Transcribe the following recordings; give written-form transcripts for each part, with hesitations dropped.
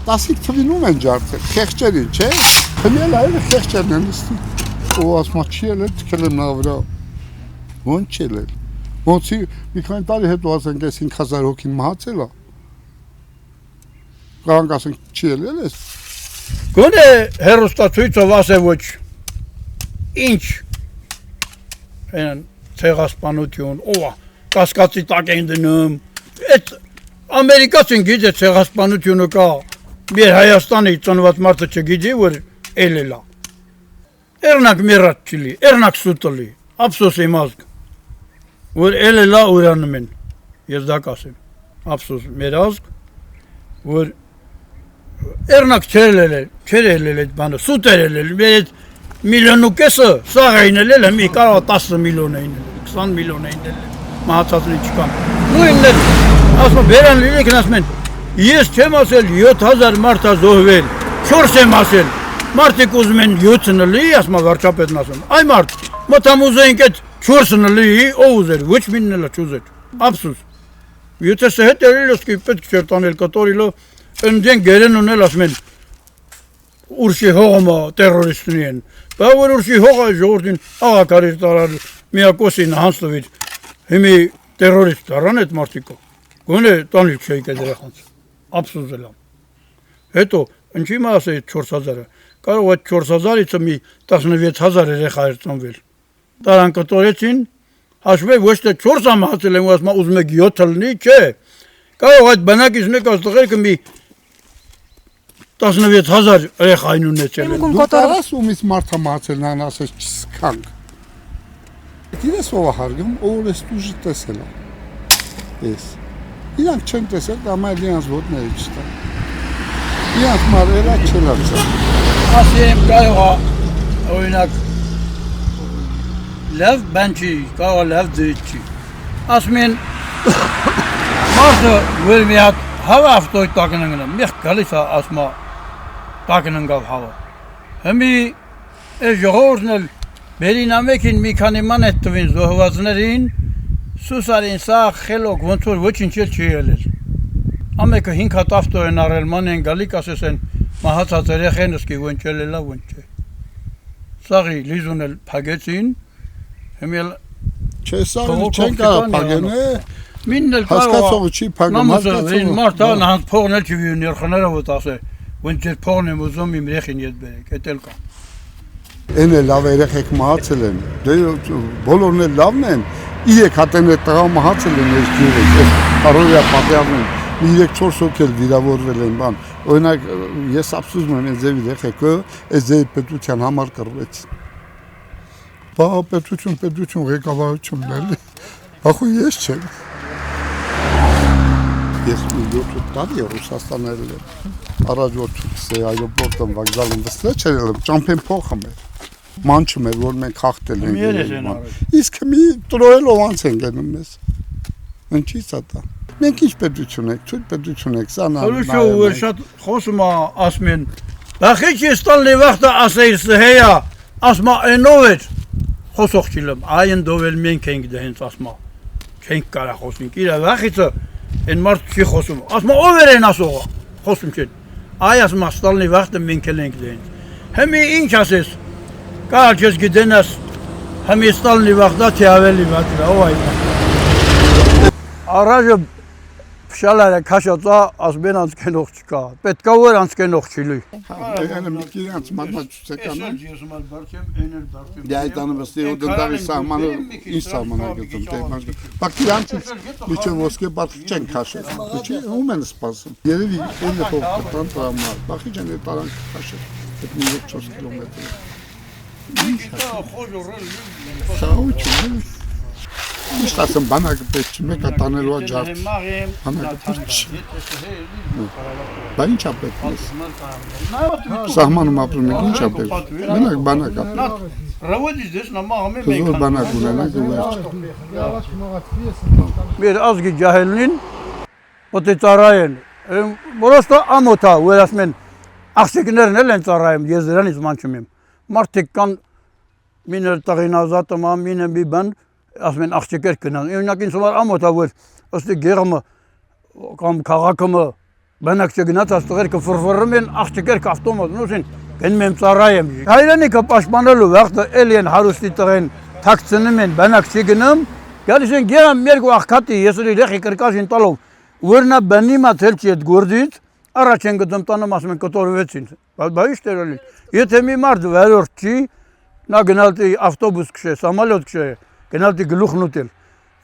10 թվինում են ջարդել, խեղճերին, չէ։ Քնել այլ խեղճերն են նստի։ Ու ասում չի ելել, թքել եմ նա վրա։ Ոնց չի ելել։ Ոնցի մի քանի տարի հետո ասենք այս 5000 հոգին մահացել է։ Կարանք ասենք չի ելել էս։ Գոնե հերոստացույցով ասե ոչ։ Ինչ են ցեղասպանություն, ով կասկածի տակ են դնում։ Այդ ամերիկացին գիտե ցեղասպանությունը կա։ Մեր Հայաստանի ծնված մարդը չգիտի, որ ելել է։ Էրնակ մերած չլի, էրնակ սուտլի, ափսոս իմ ազգ, որ ելել է ուրանում են, ես դա կասեմ, ափսոս մեր ազգ, որ էրնակ չեր ելել այդ բանը, սուտ էր ելել, մեր այդ միլիոն ու կեսը սաղ էին ելել, մի կարող 10 միլիոն էին ելել, 20 միլիոն էին ելել, մահացածնի չկան, նույնն էր, ասում բերան լիրիքն ասում են, ես չեմ ասել 7000 մարդ է զոհվել, 4 եմ ասել, մարդիկ ուզում են 7-ը լի, ասում վարչապետն ասում, այ մարդ, մտամ ուզեինք այդ 4-ը լի, ով ուզեր, ոչ մինն էլ չուզեր, ափսուս, եթե սա հետ երել ասկի պետք չեր տանել կտորիլը, ընդեն գերեն ունել ասում են, ուրշի հողմա տերորիստնի են, բա որ ուրշի հողը ժողորդին աղակարիր տարար միակոսին հանցլվիր, հիմի տերորիստ տարան այդ մարդիկը, գոնե տանիլ չէիք այդ երեխանց, ափսուս էլ ամ, հետո, ինչի մաս է 4000-ը, կարող այդ 4000-ից մի 16000 երեխա էր ծնվել, տարան կտորեցին, հաշվե ոչ թե 4 ամահացել են, ուզում եք 7 լնի, չէ, կարող այդ բնակից մեկ աստղերքը մի 16000 երեխային ունեցել են։ Դու տարաս ումից մարդը մահացել նան ասես չսկանք։ Իրես ով հարգում, ով ես դուժի տեսել է։ Ես։ Իրանք չեն տեսել, դա մայր իրանց ոտները չտան։ Իրանք մարելա չելացա։ Ասեմ կարող է օրինակ լավ բան չի, կարող է լավ դիտ չի։ Ասում են մարդը որ մի հատ հավա ավտոյ տակն ընկնում, մի գալիս է ասում տակն ընկավ հավա։ Հիմի այս ժողովուրդն էլ բերին ամեկին մի քանի մանետ տվին զոհվածներին, սուսարին սա խելոք ոնց որ ոչինչ չի ելել։ Ամեկը 5 հատ ավտո են առել ման են գալի կասես են մահացած երեխեն սկի ոնց ելելա ոնց չէ։ Սաղի լիզուն էլ փագեցին, հիմի էլ չէ սաղի չեն կարող փագենը։ Մինն էլ հասկացողը չի փագում, հասկացողը։ Մարդը նահանց փողն էլ չի վիրուն երխները ոտ ասե, ոնց ձեր փողն եմ ուզում իմ երեխին ետ բերեք, էդ էլ կա։ Են էլ լավ երեխեք մահացել են, բոլորն էլ լավն են, 3 հատ են տղա մահացել են այս գյուղը, Կարովիա պատյանն են, 3-4 հոգ էլ վիրավորվել են բան, օրինակ ես ափսուս եմ այս ձև երեխեքը, այս ձև պետության համար կռվեցին։ Բա պետություն ղեկավարությունն էլի, ախու ես չեմ։ Ես 7 տարի Ռուսաստան էլ եմ, առաջորդուց է այրոպորտում վագզալում վստեղ չէր ելեմ, ճամփեն փոխում էր, մանչում էր, որ մենք հաղթել ենք, իսկ մի տրոյելով անց են գնում մեզ, ինչի՞ց է դա, մենք ինչ պետություն եք, ցույց պետություն եք, սա Հլուշո որ շատ խոսում է, ասում են, Բախիչստան լիվախտը ասեիր սհեյա, ասում է այնով էր, խոսող չիլեմ, այն դովել մենք ենք դա հենց ասում է, չենք կարա խոսենք, իրա վախիցը Են մարդ չի խոսում, ասում ով էր են ասողը, խոսում չեն, այ ասում աստալնի վաղտը մենք էլ ենք դեն, հեմի ինչ ասես, կար չես գիտենաս, հեմի ստալնի վաղտա թե ավելի վատրա, ով այդը։ Առաժը փշալարը կաշածա ասբեն անցկենող չկա, պետքա որ անցկենող չի լույ։ Եղանը մի կիրանց մատմատչուսական է։ Ես մար բարձեմ, են էլ բարձեմ։ Դե այդ անվստի ու դնդավի սահմանը ինչ սահմանագծում տեման։ Բա կիրանցից միջով ոսկե բարձ չեն քաշել։ Չի ում են սպասում։ Երևի են փոխ տան տրամա։ Բախիջան է տարան քաշել։ Այդ 4 կիլոմետր։ Ինչ է։ Խոժորել։ Միշտ ասեմ բանակը պետք չի մեկը տանելու է ջարդ, բանակը պետք չի, բա ինչ է պետք ես, սահմանում ապրում եք ինչ է պետք, մենակ բանակ ապրում, զոր բանակ ունենակ ու վերջ։ Մեր ազգի ջահելնին, ոտ է ծարայեն, որոստո ամոտ է, որ ասում են, աղսիկներն էլ են ծարայեմ, ես դրանից մանչում եմ, մարդիկ կան մինը տղին ազատում, մինը մի բան, ասում են աղջիկեր կնան, օրինակ ինձ համար ամոթ է որ ըստի գեղումը կամ քաղաքումը Բանակ չգնացած տղերքը ֆորֆորում են, աղջիկեր կավտոմատ նոսին գնում եմ ծառայեմ։ Հայրենիքը պաշտպանելու վաղտը էլի են հարուստի տղեն թաքցնում են, բանակ չգնում, գալիս են գերամ երկու աղքատի, ես էլ իրեղի կրկաշին տալով, որնա բնի մաթել չի այդ գործից, առաջ են գտում տանում ասում են կտորվեցին, բայց տերոլին, եթե մի մարդ վերորդ չի, նա գնալտի ավտոբուս քշե, սամալյոտ քշե, գնալտի գլուխն ուտել,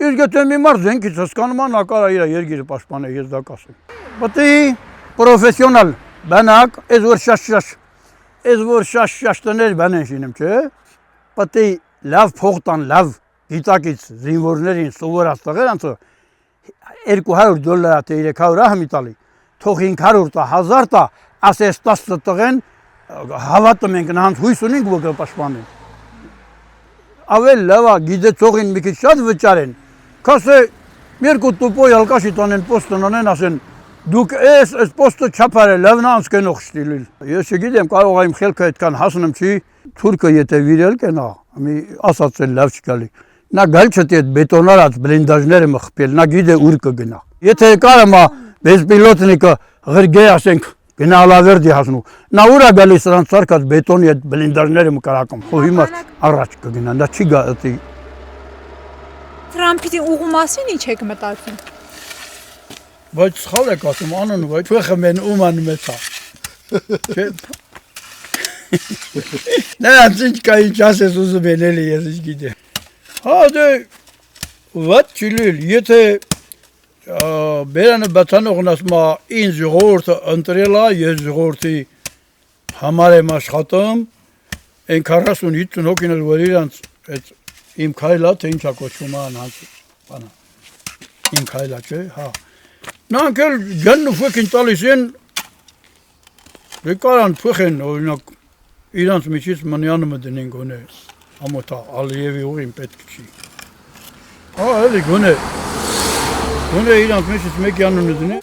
իսկ եթե մի մարդ զենքից հասկանում ան ակարա իր երկիրը պաշտպան է, ես դա կասեմ։ Պետք է պրոֆեսիոնալ բանակ, այս որ շաշ տներ բանեն շինում, չէ, պետք է լավ փող տան, լավ գիտակից զինվորներին սովորած տղեր անցը $200 թե $300 համի տալի, թող 500 տա, 1000 տա, ասես 10 տղեն հավատում ենք նրանց հույս ունենք, որ կպաշտպանեն։ Ավել լավ է գիտեցողին մի քիչ շատ վճարեն, քասե երկու տուպոյ ալկաշի տանեն պոստն անեն, ասեն դուք այս պոստը չափարել, լավն անցկենող շտիլիլ։ Ես չգիտեմ, կարող եմ խելքը այդքան հասնում չի, թուրքը եթե վիրել կենա, մի ասած էլ լավ չկալի։ Նա գալ չտի այդ բետոնարած բլինդաժները մխպել, նա գիտե ուր կգնա։ Եթե կարում է բեզպիլոտնիկը ղրգե ասենք գնա Ալավերդի հասնու, նա ուր է գալիս սրանց սարկած բետոնի այդ բլինդաժները մկարակում, խո հիմա առաջ կգնա, նա չի գա։ Թրամփի ուղու մասին ինչ եք մտածում։ Բայց սխալ եք ասում, անուն բայց փոխը մեն ուման մեծա։ Չէ։ Նրանց ինչ կա ինչ ասես ուզում են էլի ես ինչ գիտեմ։ Հա դե ված չիլիլ, եթե բերանը բացանողն ասում է ինձ ժողովուրդը ընտրել է, ես ժողովրդի համար եմ աշխատում, այն 40-50 հոգին էլ որ իրանց այդ իմ քայլա թե ինչա կոչվում է անհանց բանա։ Իմ քայլա չէ, հա։ Նրանք էլ գնն ու ֆոքին տալիս են, կարան փոխեն, օրինակ, իրանց միջից մնյանը մդնեն գոնե, ամոթա, Ալիևի ուղին պետք չի։ Հա, էլի գոնե իրանց միջից մեկ յանուն դնեն։